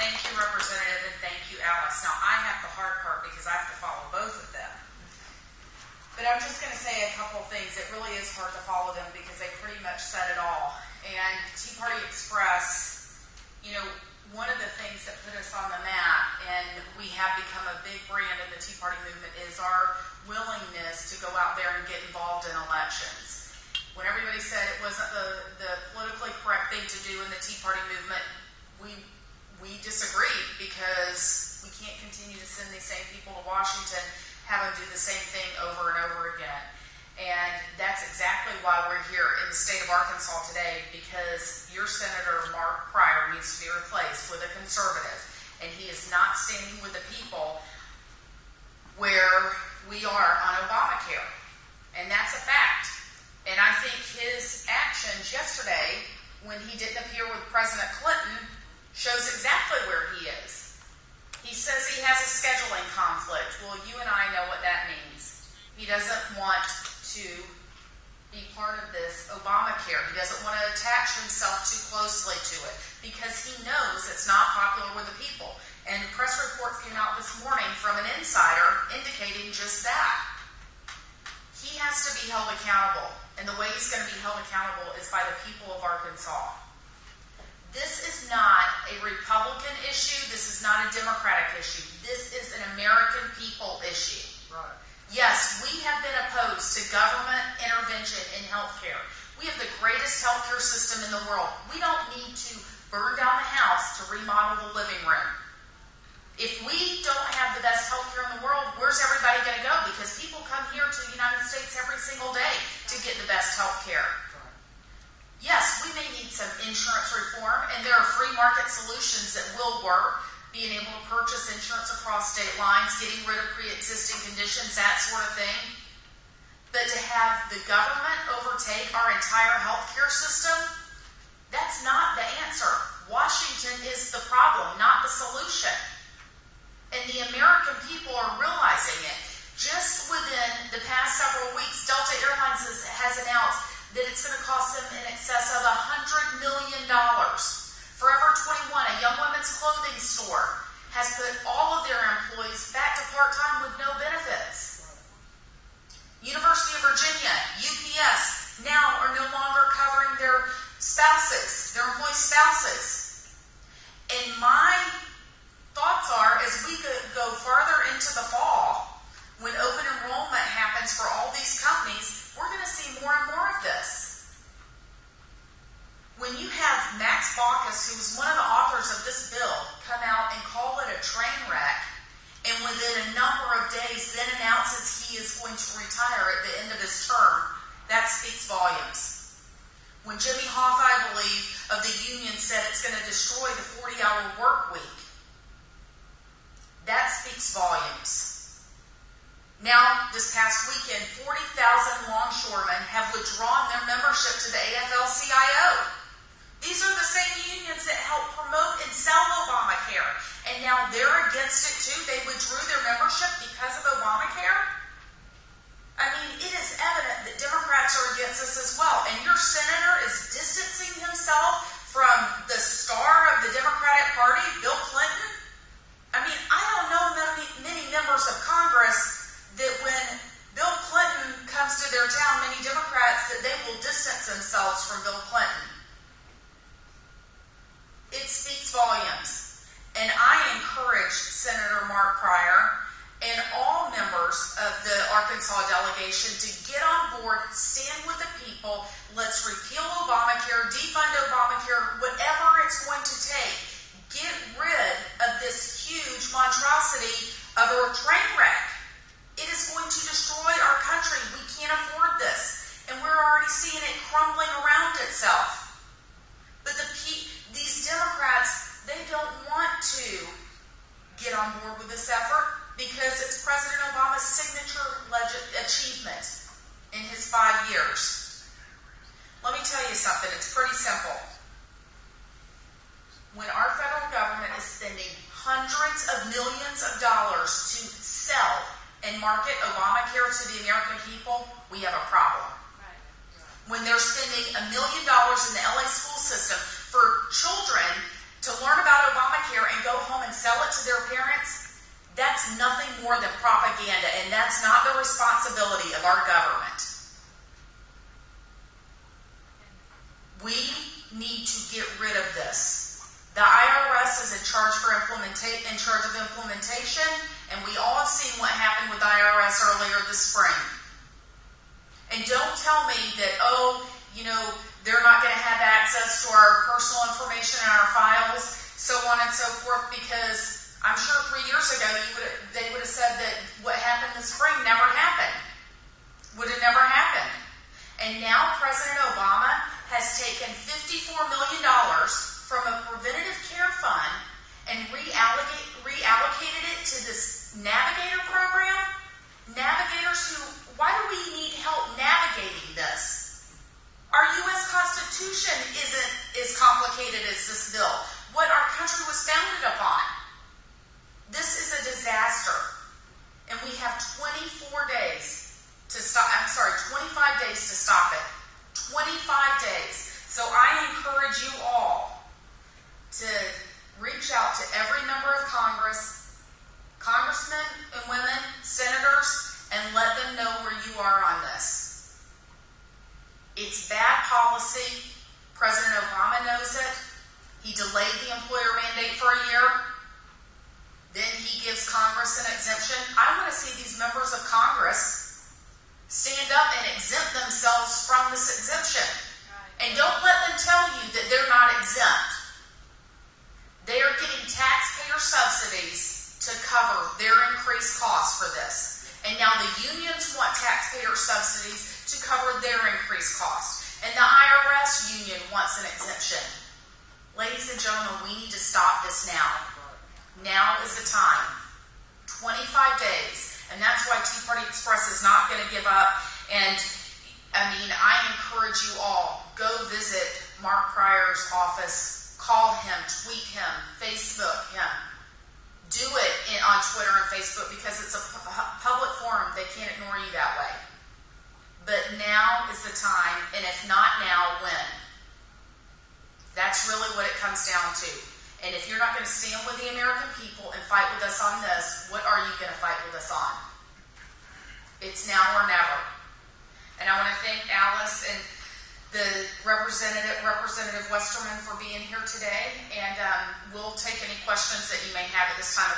Thank you, Representative, and thank you, Alice. Now, I have the hard part because I have to follow both of them. But I'm just going to say a couple of things. It really is hard to follow them because they pretty much said it all. And Teaparty Express, you know, one of the things that put us on the map, and we have become a big brand in the Tea Party movement, is our willingness to go out there and get involved in elections. When everybody said it wasn't the politically correct thing to do in the Tea Party movement, we disagreed because we can't continue to send these same people to Washington, have them do the same thing over and over again. And that's exactly why we're here in the state of Arkansas today, because your Senator Mark Pryor needs to be replaced with a conservative, and he is not standing with the people where we are on Obamacare. And that's a fact. And I think his actions yesterday, when he didn't appear with President Clinton, shows exactly where he is. He says he has a scheduling conflict. Well, you and I know what that means. He doesn't want to be part of this Obamacare. He doesn't want to attach himself too closely to it because he knows it's not popular with the people. And press reports came out this morning from an insider indicating just that. He has to be held accountable. And the way he's going to be held accountable is by the people of Arkansas. This is not a Republican issue. This is not a Democratic issue. This is an American people issue. Right. Yes, we have been opposed to government intervention in healthcare. We have the greatest healthcare system in the world. We don't need to burn down the house to remodel the living room. If we don't have the best healthcare in the world, where's everybody going to go? Because people come here to the United States every single day to get the best healthcare. Yes, we may need some insurance reform, and there are free market solutions that will work. Being able to purchase insurance across state lines, getting rid of pre-existing conditions, that sort of thing. But to have the government overtake our entire healthcare system, that's not the answer. Washington is the problem, not the solution. And the American people are realizing it. Just within the past several weeks, Delta Airlines has announced that it's going to cost them in excess of $100 million. Forever 21, a young women's clothing store, has put all of their employees back to part-time with no benefits. University of Virginia, UPS, now are no longer covering their spouses, their employees' spouses. And my thoughts are, as we go farther into the fall, when open enrollment happens for all these companies, we're going to see more and more of this. When you have Max Baucus, who was one of the authors of this bill, come out and call it a train wreck, and within a number of days then announces he is going to retire at the end of his term, that speaks volumes. When Jimmy Hoff, I believe, of the union said it's going to destroy the 40-hour work week, that speaks volumes. Now, this past weekend, 40,000 longshoremen have withdrawn their membership to the AFL-CIO. These are the same unions that help promote and sell Obamacare. And now they're against it too. They withdrew their membership because of Obamacare. I mean, it is evident that Democrats are against this as well. And your senator is distancing himself from the star of the Democratic Party, Bill Clinton. I mean, I don't know many members of Congress that when Bill Clinton comes to their town, many Democrats, that they will distance themselves from Bill Clinton. It speaks volumes. And I encourage Senator Mark Pryor and all members of the Arkansas delegation to get on board, stand with the people. Let's repeal Obamacare, defund Obamacare, whatever it's going to take. Get rid of this huge monstrosity of a train wreck. It is going to destroy our country. We can't afford this. And we're already seeing it crumbling around itself. But these Democrats, they don't want to get on board with this effort because it's President Obama's signature achievement in his 5 years. Let me tell you something. It's pretty simple. When our federal government is spending hundreds of millions of dollars to sell and market Obamacare to the American people, we have a problem. When they're spending $1 million in the LA school system for children to learn about Obamacare and go sell it to their parents, that's nothing more than propaganda, and that's not the responsibility of our government. We need to get rid of this. The IRS is in charge of implementation, and we all have seen what happened with the IRS earlier this spring. And don't tell me that, they're not going to have access to our personal information and our files, so on and so forth, because I'm sure 3 years ago they would have said that what happened this spring never happened. Would have never happened. And now President Obama has taken $54 million from a preventative care fund and reallocated it to this navigator program. Why do we need help navigating this? Our U.S. Constitution isn't as complicated as this bill. What our country was founded upon. This is a disaster. And we have 25 days to stop it. 25 days. So I encourage you all to reach out to every member of Congress, congressmen and women, senators, and let them know where you are on this. It's bad policy. President Obama knows it. He delayed the employer mandate for a year. Then he gives Congress an exemption. I want to see these members of Congress stand up and exempt themselves from this exemption. And don't let them tell you that they're not exempt. They are getting taxpayer subsidies to cover their increased costs for this. And now the unions want taxpayer subsidies to cover their increased costs. And the IRS union wants an exemption. Ladies and gentlemen, we need to stop this now. Now is the time. 25 days. And that's why Teaparty Express is not going to give up. And I encourage you all, go visit Mark Pryor's office, call him, tweet him, Facebook him. Do it on Twitter and Facebook because it's a public forum. They can't ignore you that way. But now is the time, and if not now, when? That's really what it comes down to. And if you're not going to stand with the American people and fight with us on this, what are you going to fight with us on? It's now or never. And I want to thank Alice and the Representative Westerman for being here today. And we'll take any questions that you may have at this time.